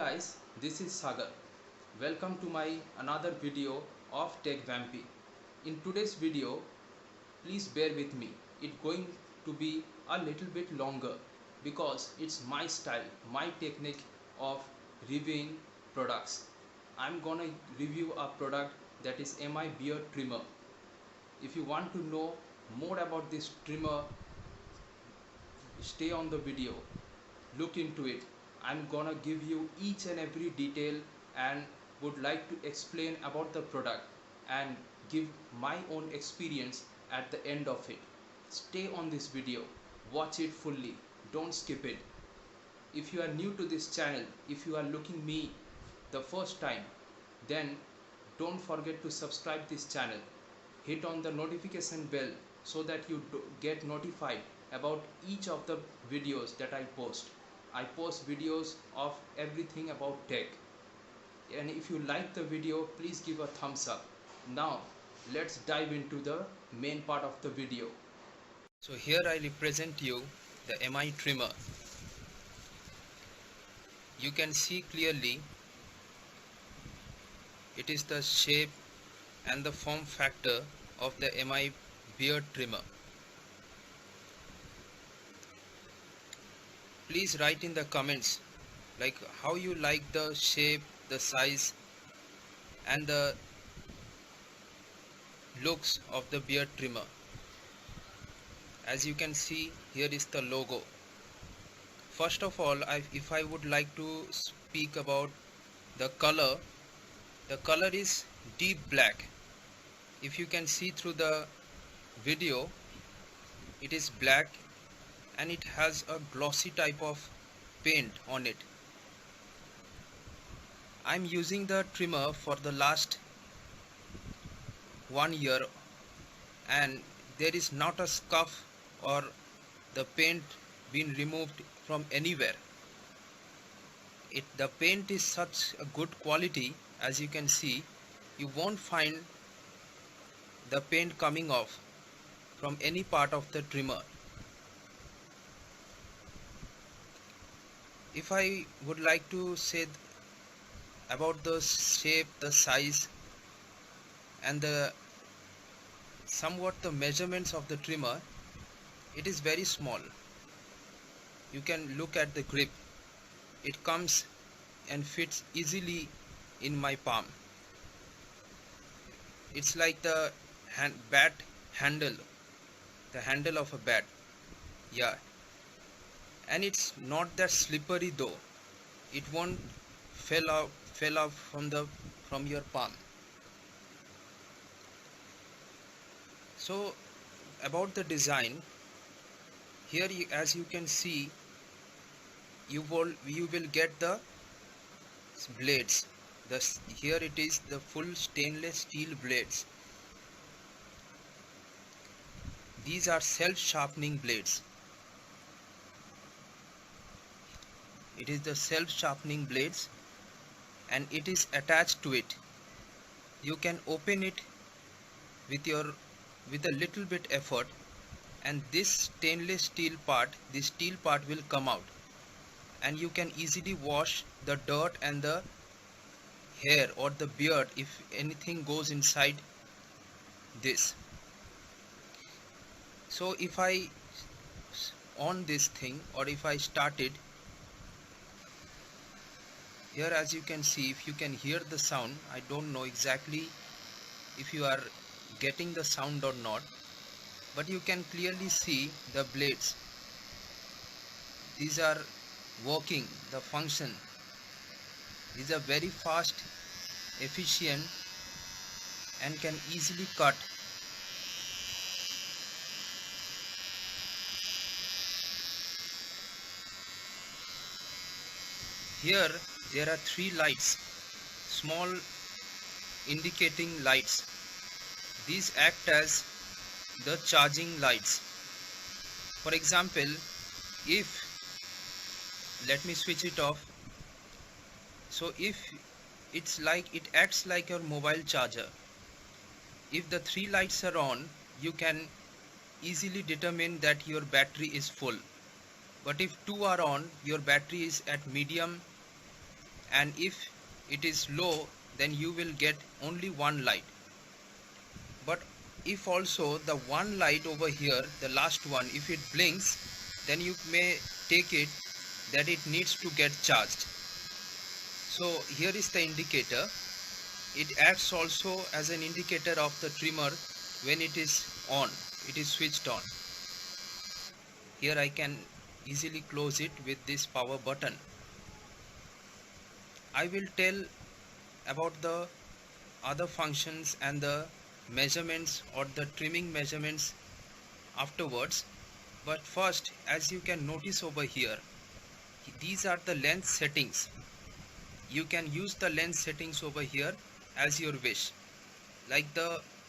guys, this is Sagar. Welcome to my another video of Tech Vampy. In today's video, please bear with me. It's going to be a little bit longer because it's my style, my technique of reviewing products. I'm gonna review a product that is MI beard trimmer. If you want to know more about this trimmer, stay on the video, look into it. I'm gonna give you each and every detail and would like to explain about the product and give my own experience at the end of it. Stay on this video, watch it fully, don't skip it. If you are new to this channel, if you are looking me the first time, then don't forget to subscribe this channel. Hit on the notification bell so that you get notified about each of the videos that I post. I post videos of everything about tech. And if you like the video, please give a thumbs up. Now, let's dive into the main part of the video. So here I represent you the MI trimmer. You can see clearly it is the shape and the form factor of the MI beard trimmer. Please write in the comments like how you like the shape, the size and the looks of the beard trimmer. As you can see, here is the logo. First of all, if I would like to speak about the color is deep black. If you can see through the video, it is black and it has a glossy type of paint on it. I'm using the trimmer for the last 1 year and there is not a scuff or the paint been removed from anywhere. The paint is such a good quality. As you can see, you won't find the paint coming off from any part of the trimmer. If I would like to say about the shape, the size and the somewhat the measurements of the trimmer, it is very small. You can look at the grip. It comes and fits easily in my palm. It's like the bat handle, the handle of a bat. Yeah, and it's not that slippery though. It won't fell off from your palm. So about the design, here as you can see, you will get the blades. Here it is the full stainless steel blades. These are self-sharpening blades. It is the self-sharpening blades and it is attached to it. You can open it with a little bit effort and this stainless steel part, this steel part will come out and you can easily wash the dirt and the hair or the beard if anything goes inside this. So if I on this thing or if I start it, here as you can see, if you can hear the sound, I don't know exactly if you are getting the sound or not, but you can clearly see the blades. These are working, the function. These are very fast, efficient and can easily cut. Here there are 3 lights, small indicating lights. These act as the charging lights. For example, let me switch it off. So if it acts like your mobile charger. If the 3 lights are on, you can easily determine that your battery is full. But if 2 are on, your battery is at medium and if it is low, then you will get only one light. But if also the one light over here, the last one, if it blinks, then you may take it that it needs to get charged. So here is the indicator. It acts also as an indicator of the trimmer when it is on, it is switched on. Here I can easily close it with this power button. I will tell about the other functions and the measurements or the trimming measurements afterwards, but first, as you can notice over here, these are the length settings. You can use the length settings over here as your wish, like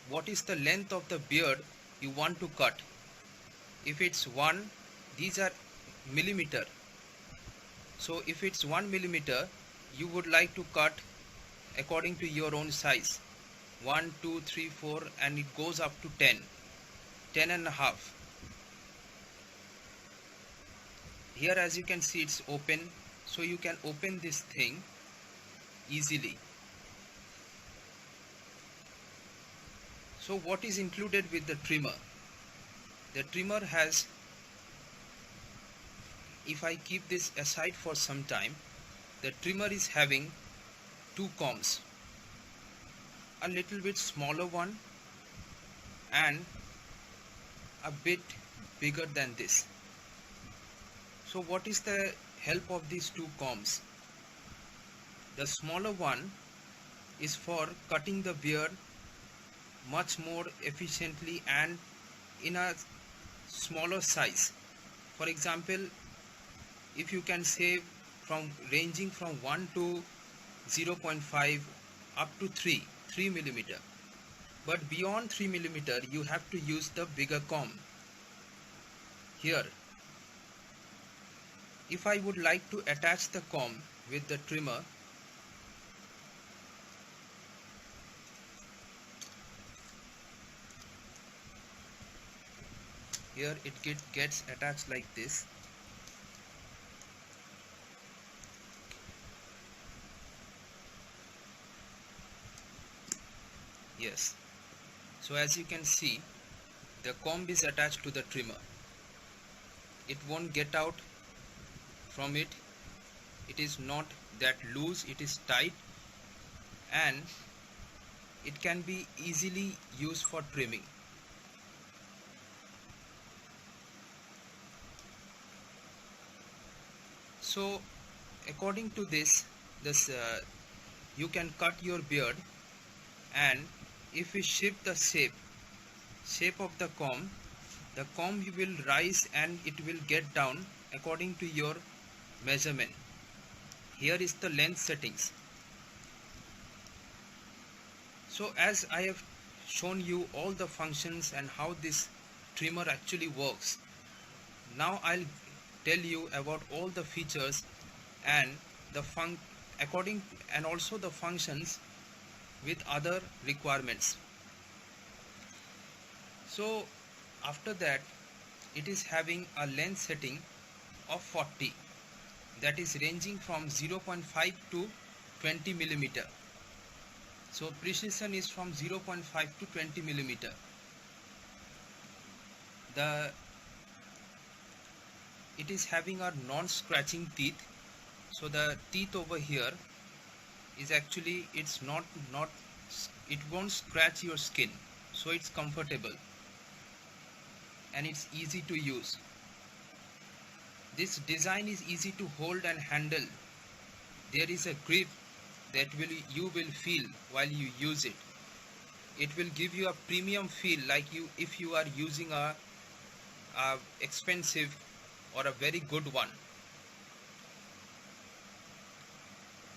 what is the length of the beard you want to cut. If it's 1, these are millimeter, so if it's 1 millimeter, you would like to cut according to your own size, 1, 2, 3, 4, and it goes up to 10 and a half. Here as you can see, it's open, so you can open this thing easily. So what is included with the trimmer? The trimmer has, if I keep this aside for some time, the trimmer is having 2 combs, a little bit smaller one and a bit bigger than this. So what is the help of these 2 combs? The smaller one is for cutting the beard much more efficiently and in a smaller size. For example, if you can save ranging from 1 to 0.5 up to 3 millimeter, but beyond 3 millimeter you have to use the bigger comb. Here, if I would like to attach the comb with the trimmer, here it gets attached like this. Yes, so as you can see, the comb is attached to the trimmer. It won't get out from it. It is not that loose, it is tight, and it can be easily used for trimming. So according to this you can cut your beard, and if we shift the shape of the comb will rise and it will get down according to your measurement. Here is the length settings. So as I have shown you all the functions and how this trimmer actually works, now I'll tell you about all the features and the and also the functions with other requirements. So after that, it is having a length setting of 40, that is ranging from 0.5 to 20 millimeter. So precision is from 0.5 to 20 millimeter. It is having a non-scratching teeth, so the teeth over here is actually, it won't scratch your skin, so it's comfortable and it's easy to use. This design is easy to hold and handle. There is a grip that you will feel while you use it. It will give you a premium feel, like if you are using a expensive or a very good one.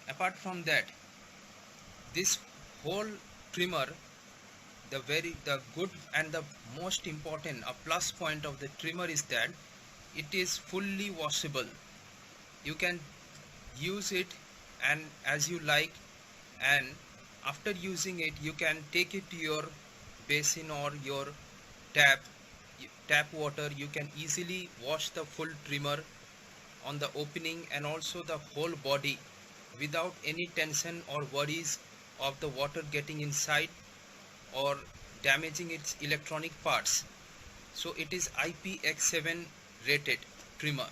Apart from that, this whole trimmer, the good and the most important, a plus point of the trimmer is that it is fully washable. You can use it and as you like, and after using it you can take it to your basin or your tap water. You can easily wash the full trimmer on the opening and also the whole body without any tension or worries of the water getting inside or damaging its electronic parts. So it is IPX7 rated trimmer.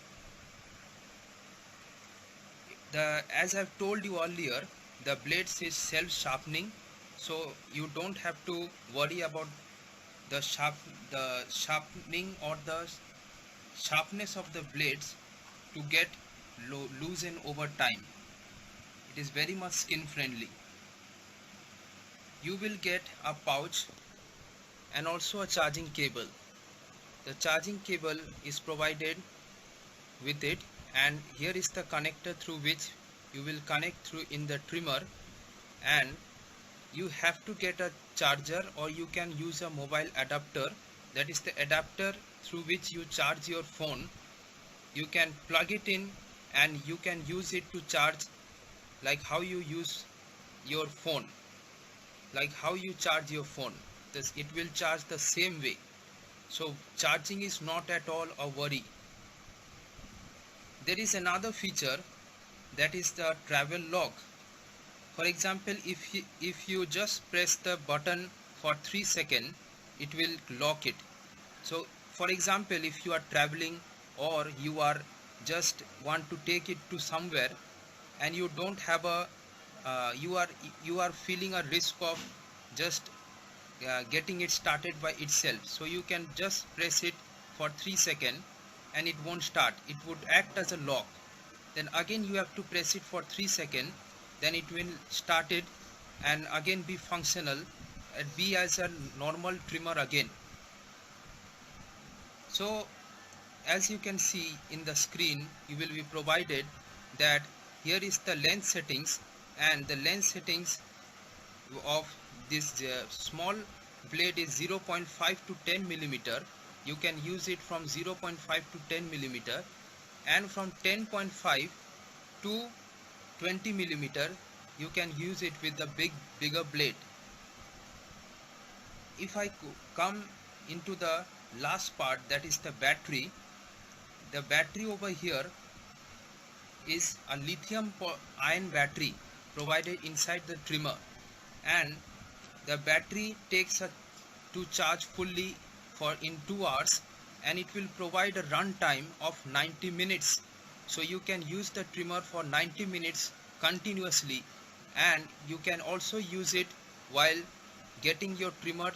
As I've told you earlier, the blades is self sharpening, so you don't have to worry about the sharpening or the sharpness of the blades to get loosen over time. It is very much skin friendly. You will get a pouch and also a charging cable. The charging cable is provided with it, and here is the connector through which you will connect through in the trimmer, and you have to get a charger or you can use a mobile adapter. That is the adapter through which you charge your phone. You can plug it in and you can use it to charge like how you use your phone, like how you charge your phone. It will charge the same way. So charging is not at all a worry. There is another feature, that is the travel lock. For example, if you just press the button for 3 seconds, it will lock it. So for example, if you are traveling or you are just want to take it to somewhere and you don't have a you are feeling a risk of just getting it started by itself, so you can just press it for 3 seconds and it won't start. It would act as a lock. Then again you have to press it for 3 seconds, then it will start it and again be functional and be as a normal trimmer again. So as you can see in the screen, you will be provided that here is the length settings, and the length settings of this small blade is 0.5 to 10 millimeter. You can use it from 0.5 to 10 millimeter, and from 10.5 to 20 millimeter you can use it with the bigger blade. If I come into the last part, that is the battery. The battery over here is a lithium ion battery provided inside the trimmer, and the battery takes to charge fully for in 2 hours, and it will provide a run time of 90 minutes. So you can use the trimmer for 90 minutes continuously, and you can also use it while getting your trimmer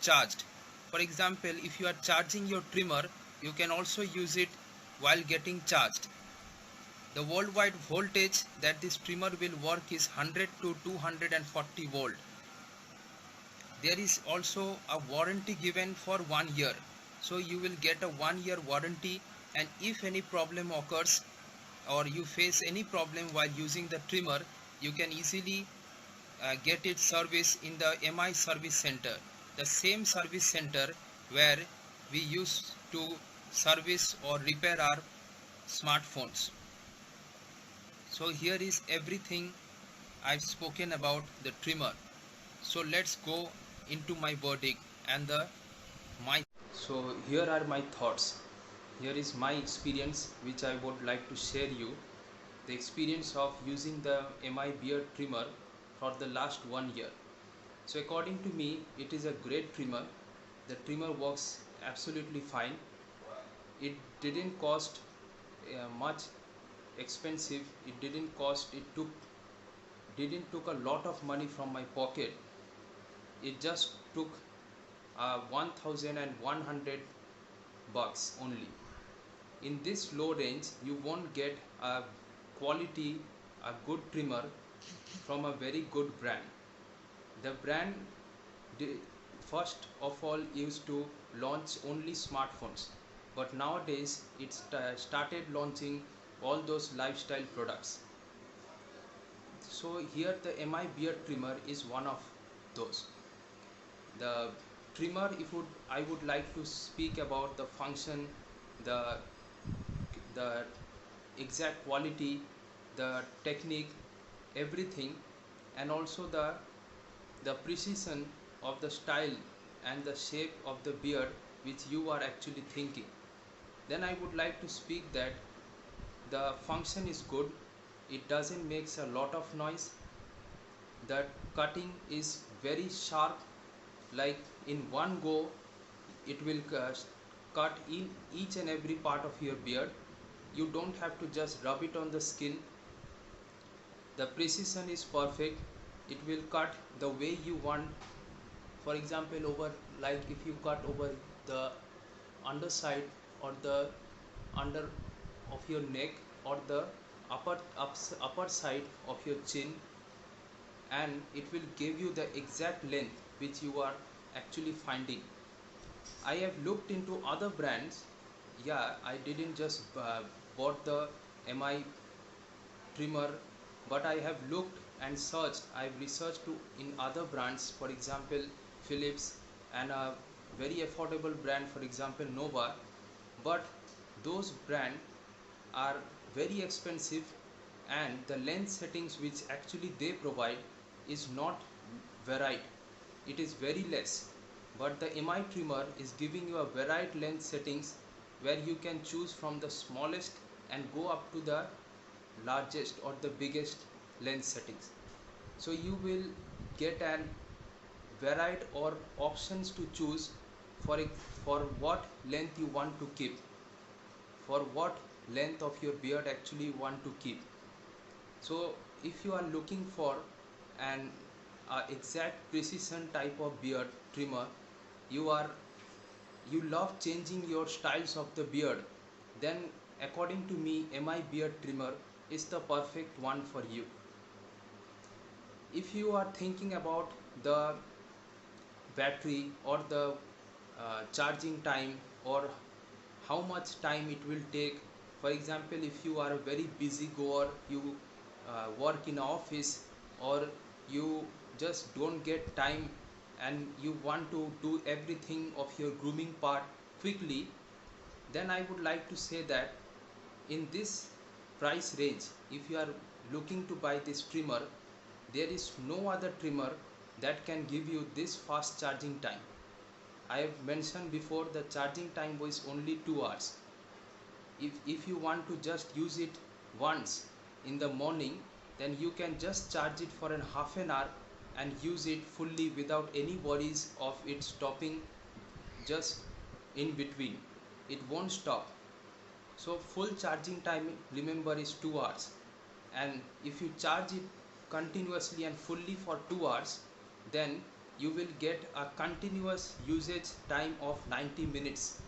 charged. For example, if you are charging your trimmer, you can also use it while getting charged. The worldwide voltage that this trimmer will work is 100 to 240 volt. There is also a warranty given for 1 year. So you will get a 1-year warranty, and if any problem occurs or you face any problem while using the trimmer, you can easily get it serviced in the MI service center, the same service center where we used to service or repair our smartphones. So here is everything I've spoken about the trimmer. So let's go into my verdict and my. So here are my thoughts. Here is my experience which I would like to share you. The experience of using the MI beard trimmer for the last 1 year. So according to me, it is a great trimmer. The trimmer works absolutely fine. It didn't cost much expensive. It didn't cost, it took a lot of money from my pocket. It just took 1100 bucks only. In this low range you won't get a quality, a good trimmer from a very good brand. The brand first of all used to launch only smartphones, but nowadays it started launching all those lifestyle products. So here the MI beard trimmer is one of those. The trimmer, if I would like to speak about the function, the the exact quality, the technique, everything, and also the precision of the style and the shape of the beard which you are actually thinking, then I would like to speak that the function is good, it doesn't makes a lot of noise. The cutting is very sharp, like in one go it will cut in each and every part of your beard. You don't have to just rub it on the skin. The precision is perfect. It will cut the way you want. For example, over, like if you cut over the underside or the under of your neck or the upper side of your chin, and it will give you the exact length which you are actually finding. I have looked into other brands. Yeah, I didn't just bought the MI trimmer, but I have looked and searched. I have researched to in other brands, for example Philips, and a very affordable brand, for example Nova. But those brands are very expensive, and the length settings which actually they provide is not varied. It is very less. But the MI trimmer is giving you a varied length settings, where you can choose from the smallest and go up to the largest or the biggest lens settings. So you will get an varied or options to choose for for what length you want to keep, for what length of your beard actually you want to keep. So if you are looking for an exact precision type of beard trimmer, you are you love changing your styles of the beard, then according to me MI beard trimmer is the perfect one for you. If you are thinking about the battery or the charging time, or how much time it will take, for example if you are a very busy goer, you work in office, or you just don't get time and you want to do everything of your grooming part quickly, then I would like to say that in this price range, if you are looking to buy this trimmer, there is no other trimmer that can give you this fast charging time. I have mentioned before the charging time was only 2 hours. If you want to just use it once in the morning, then you can just charge it for an half an hour and use it fully without any worries of it stopping just in between. It won't stop. So full charging time, remember, is 2 hours. And if you charge it continuously and fully for 2 hours, then you will get a continuous usage time of 90 minutes.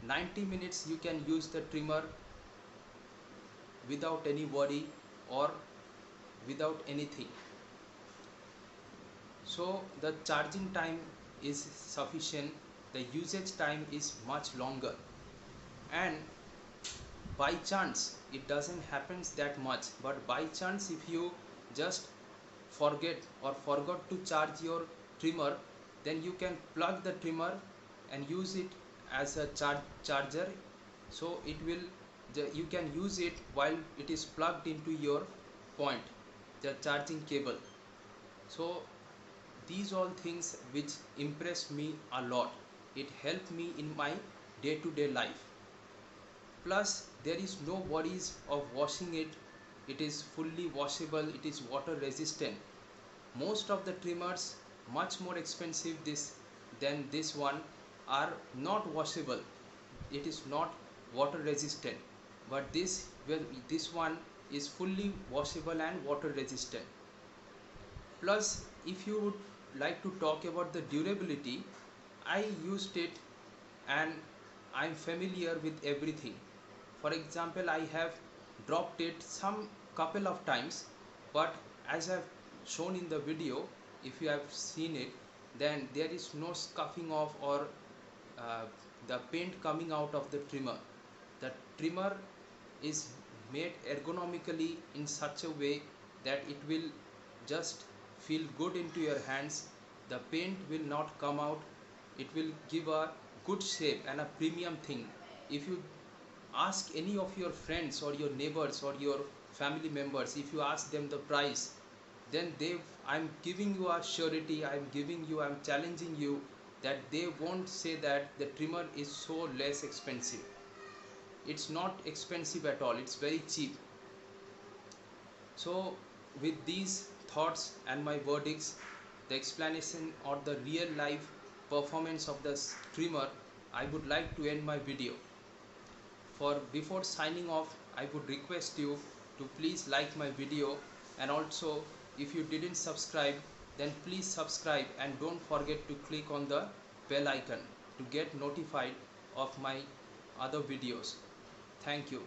90 minutes you can use the trimmer without any worry or without anything. So the charging time is sufficient, the usage time is much longer, and by chance it doesn't happen that much, but by chance if you just forget or forgot to charge your trimmer, then you can plug the trimmer and use it as a charger. So it will, you can use it while it is plugged into your point, the charging cable. So these all things which impress me a lot. It helped me in my day-to-day life. Plus there is no worries of washing it. It is fully washable, it is water resistant. Most of the trimmers, much more expensive than this one, are not washable. It is not water resistant, but this one is fully washable and water resistant. Plus if you would like to talk about the durability, I used it and I'm familiar with everything. For example, I have dropped it some couple of times, but as I've shown in the video, if you have seen it, then there is no scuffing off or uh, the paint coming out of the trimmer. The trimmer is made ergonomically in such a way that it will just feel good into your hands. The paint will not come out. It will give a good shape and a premium thing. If you ask any of your friends or your neighbors or your family members, if you ask them the price, then I'm giving you a surety, I'm challenging you that they won't say that the trimmer is so less expensive. It's not expensive at all, it's very cheap. So with these thoughts and my verdicts, the explanation or the real life performance of the streamer, I would like to end my video. For before signing off, I would request you to please like my video, and also if you didn't subscribe, then please subscribe and don't forget to click on the bell icon to get notified of my other videos. Thank you.